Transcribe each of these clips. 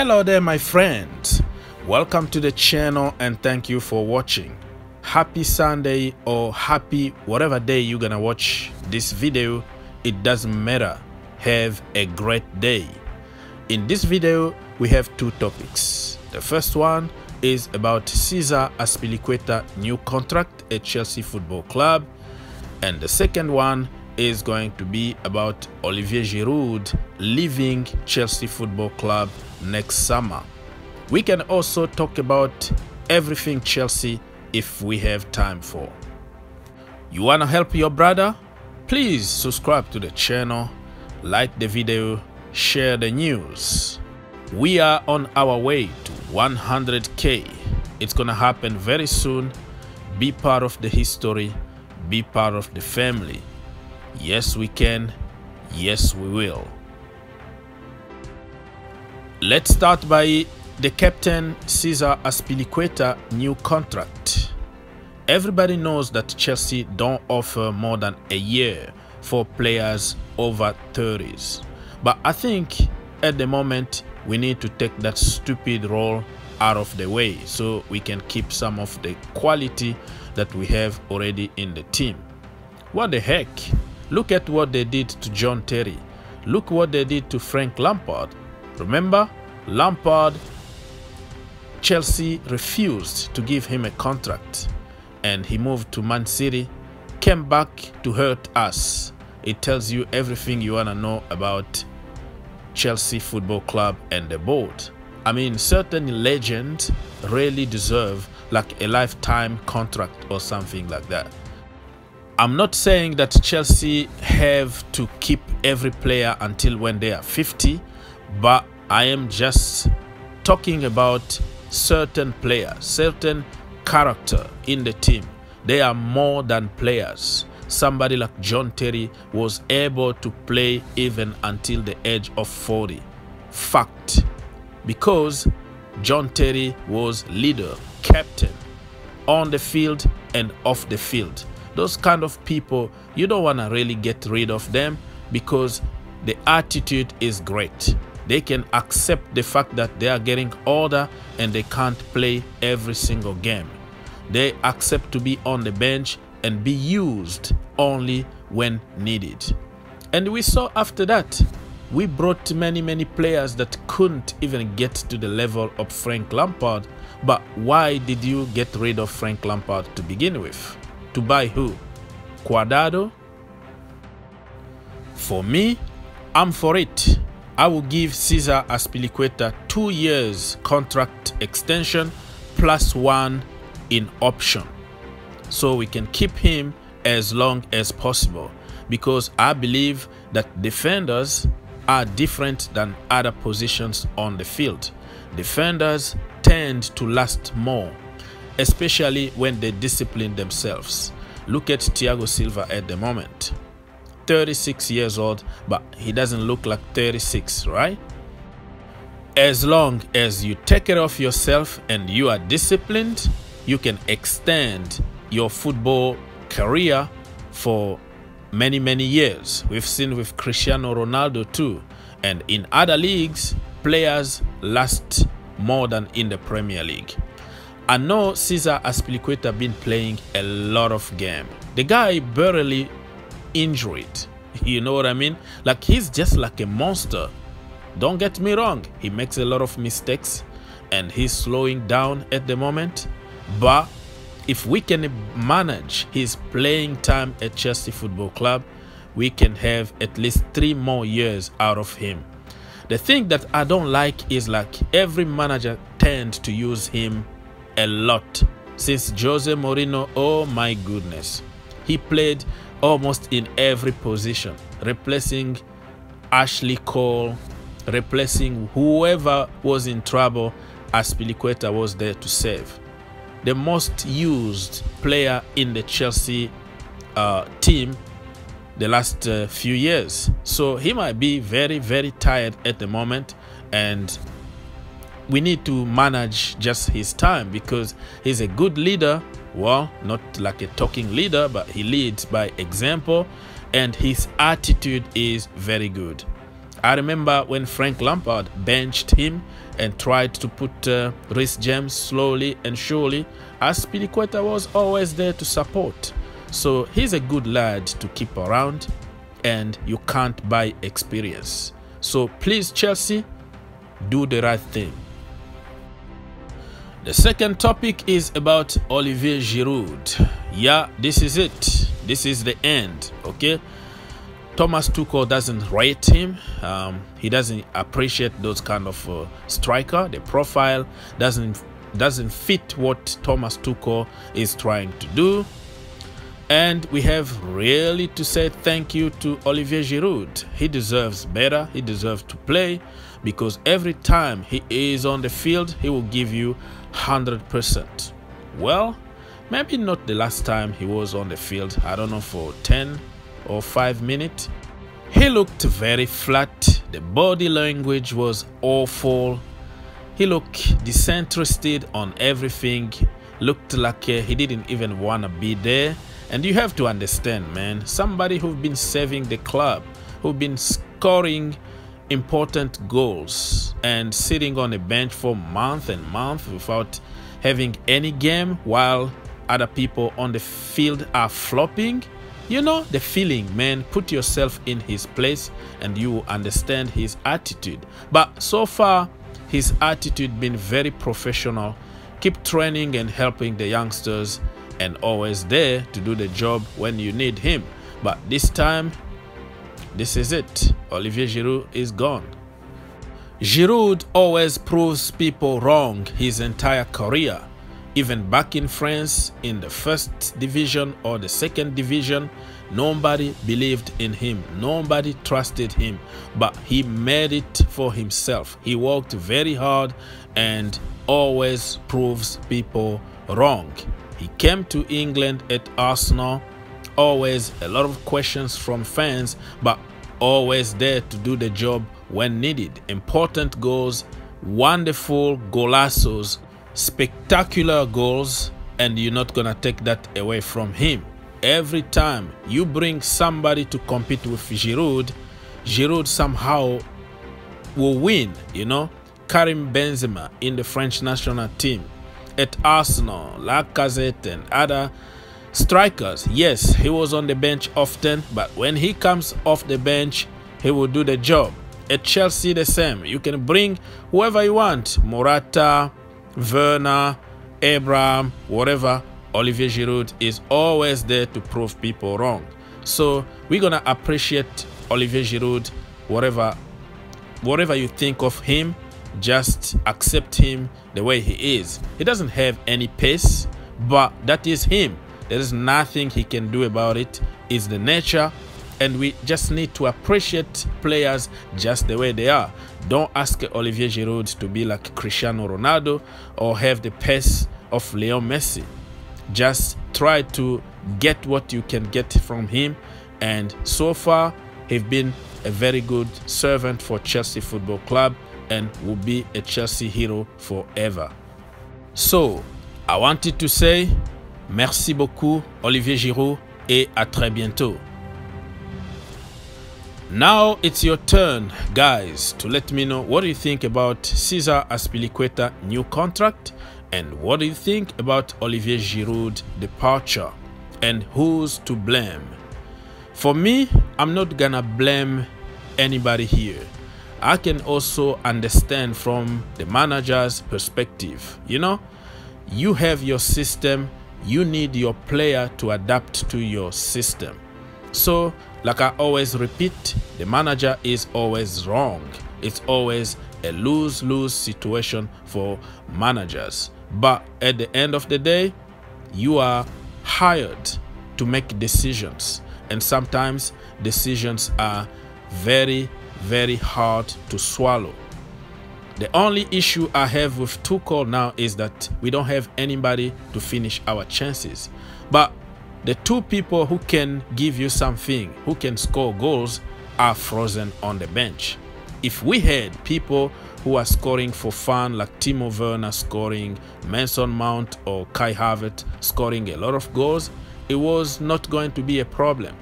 Hello there my friends, welcome to the channel and thank you for watching. Happy Sunday or happy whatever day you're gonna watch this video, it doesn't matter. Have a great day. In this video we have two topics. The first one is about Cesar Azpilicueta New Contract at Chelsea Football Club, and the second one is going to be about Olivier Giroud leaving Chelsea Football Club next summer. We can also talk about everything Chelsea if we have time for. You want to help your brother? Please subscribe to the channel, like the video, share the news. We are on our way to 100k. It's gonna happen very soon. Be part of the history, be part of the family. Yes we can, yes we will. Let's start by the captain Cesar Azpilicueta new contract. Everybody knows that Chelsea don't offer more than a year for players over 30s. But I think at the moment we need to take that stupid role out of the way so we can keep some of the quality that we have already in the team. What the heck? Look at what they did to John Terry. Look what they did to Frank Lampard. Remember, Lampard, Chelsea refused to give him a contract and he moved to Man City, came back to hurt us. It tells you everything you want to know about Chelsea Football Club and the board. I mean, certain legends really deserve like a lifetime contract or something like that. I'm not saying that Chelsea have to keep every player until when they are 50, but I am just talking about certain players, certain character in the team. They are more than players. Somebody like John Terry was able to play even until the age of 40. Fact. Because John Terry was leader, captain, on the field and off the field. Those kind of people, you don't want to really get rid of them because the attitude is great. They can accept the fact that they are getting older and they can't play every single game. They accept to be on the bench and be used only when needed. And we saw after that, we brought many players that couldn't even get to the level of Frank Lampard. But why did you get rid of Frank Lampard to begin with? To buy who? Cuadrado? For me, I'm for it. I will give Cesar Azpilicueta 2 years contract extension plus 1 in option, so we can keep him as long as possible, because I believe that defenders are different than other positions on the field. Defenders tend to last more, especially when they discipline themselves. Look at Thiago Silva at the moment. 36 years old, but he doesn't look like 36, right? As long as you take care of yourself and you are disciplined, you can extend your football career for many years. We've seen with Cristiano Ronaldo too. And in other leagues, players last more than in the Premier League. I know Cesar Azpilicueta been playing a lot of games. The guy barely injured. You know what I mean? Like, he's just like a monster. Don't get me wrong. He makes a lot of mistakes and he's slowing down at the moment. But if we can manage his playing time at Chelsea Football Club, we can have at least 3 more years out of him. The thing that I don't like is like every manager tends to use him a lot. Since Jose Mourinho, oh my goodness, he played almost in every position, replacing Ashley Cole, replacing whoever was in trouble. Azpilicueta was there to save. The most used player in the Chelsea team the last few years. So he might be very tired at the moment, and we need to manage just his time because he's a good leader. Well, not like a talking leader, but he leads by example and his attitude is very good. I remember when Frank Lampard benched him and tried to put Reece James slowly and surely, Azpilicueta was always there to support. So he's a good lad to keep around, and you can't buy experience. So please, Chelsea, do the right thing. The second topic is about Olivier Giroud. Yeah, this is it. This is the end, okay? Thomas Tuchel doesn't rate him. He doesn't appreciate those kind of striker. The profile doesn't fit what Thomas Tuchel is trying to do. And we have really to say thank you to Olivier Giroud. He deserves better. He deserves to play, because every time he is on the field, he will give you 100%. Well, maybe not the last time he was on the field. I don't know, for 10 or 5 minutes. He looked very flat. The body language was awful. He looked disinterested on everything. Looked like he didn't even want to be there. And you have to understand, man, somebody who's been saving the club, who's been scoring important goals and sitting on a bench for months and months without having any game while other people on the field are flopping. You know the feeling, man. Put yourself in his place and you understand his attitude. But so far, his attitude been very professional. Keep training and helping the youngsters, and always there to do the job when you need him. But this time, this is it. Olivier Giroud is gone. Giroud always proves people wrong his entire career. Even back in France, in the first division or the second division, nobody believed in him. Nobody trusted him. But he made it for himself. He worked very hard and always proves people wrong. He came to England at Arsenal. Always a lot of questions from fans, but always there to do the job when needed. Important goals, wonderful golazos, spectacular goals, and you're not gonna take that away from him. Every time you bring somebody to compete with Giroud, Giroud somehow will win, you know. Karim Benzema in the French national team, at Arsenal, Lacazette and other strikers. Yes, he was on the bench often, but when he comes off the bench, he will do the job. At Chelsea, the same. You can bring whoever you want, Morata, Werner, Abraham, whatever. Olivier Giroud is always there to prove people wrong. So we're gonna appreciate Olivier Giroud. Whatever you think of him, just accept him the way he is. He doesn't have any pace, but that is him. There is nothing he can do about it. It's the nature, and we just need to appreciate players just the way they are. Don't ask Olivier Giroud to be like Cristiano Ronaldo or have the pace of Leo Messi. Just try to get what you can get from him, and so far he's been a very good servant for Chelsea Football Club and will be a Chelsea hero forever. So, I wanted to say merci beaucoup Olivier Giroud et à très bientôt. Now it's your turn, guys, to let me know what do you think about Cesar Azpilicueta new contract, and what do you think about Olivier Giroud departure, and who's to blame. For me, I'm not gonna blame anybody here. I can also understand from the manager's perspective. You know, you have your system, you need your player to adapt to your system. So, like I always repeat, the manager is always wrong. It's always a lose-lose situation for managers. But at the end of the day, you are hired to make decisions. And sometimes decisions are very hard to swallow. The only issue I have with Tuchel now is that we don't have anybody to finish our chances. But the two people who can give you something, who can score goals, are frozen on the bench. If we had people who are scoring for fun, like Timo Werner scoring, Mason Mount or Kai Havertz scoring a lot of goals, it was not going to be a problem.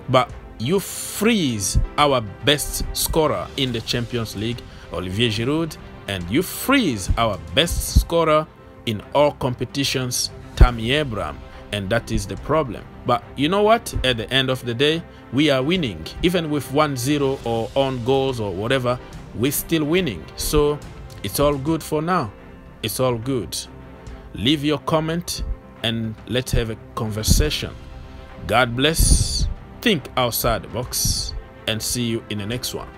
But you freeze our best scorer in the Champions League, Olivier Giroud, and you freeze our best scorer in all competitions, Tammy Abraham, and that is the problem. But you know what? At the end of the day, we are winning. Even with 1-0 or on goals or whatever, we're still winning. So it's all good for now. It's all good. Leave your comment and let's have a conversation. God bless. Think outside the box and see you in the next one.